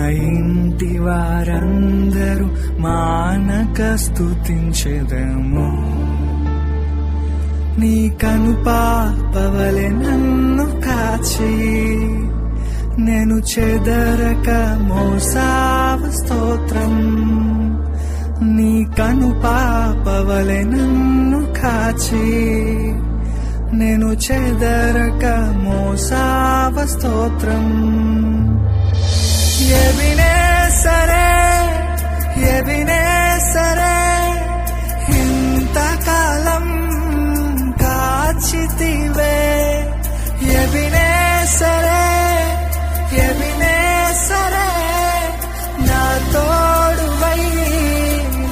ఇంటి వారందరూ మానక స్తుతించెదము. నీ కనుపాపవలె నన్ను కాచి నేను చెదరక మోసావ స్తోత్రం. నీ కనుపాపవలె నన్ను కాచి నేను చెదరక మోసావ స్తోత్రం. ఎబినేసరే ఎబినేసరే ఇంతకాలం కాచితివే. ఎబినేసరే ఎబినేసరే నా తోడువై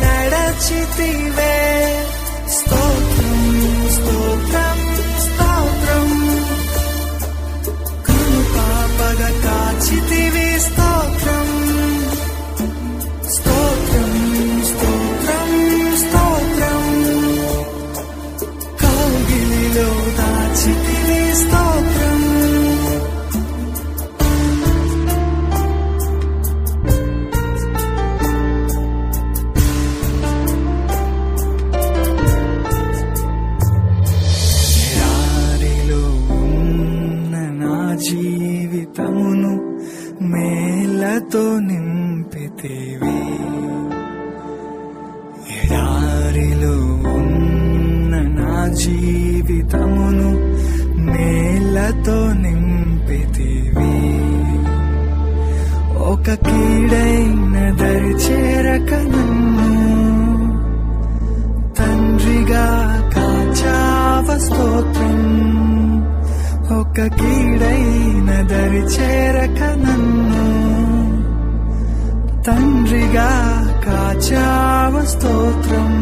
నడచితివే. స్తోత్రం స్తోత్రం స్తోత్రం కనుపాపగా కాచితివి. స్తోత్రం స్తోత్రం స్తోత్రం స్తోత్రం కౌగిలిలో దాచితివి. స్తోత్రం ఎడారిలో ఉన్న నా జీవితమును మేలతో నింపితివి. ఎడారిలో ఉన్న నా జీవితమును మేలతో నింపితివి. ఒక కీడైన దరి చేరక నన్ను తండ్రిగా కాచావ. స్తోత్రం ఒక కీడైన దరి చేరక నన్ను తండ్రిగా కాచావ. స్తోత్రం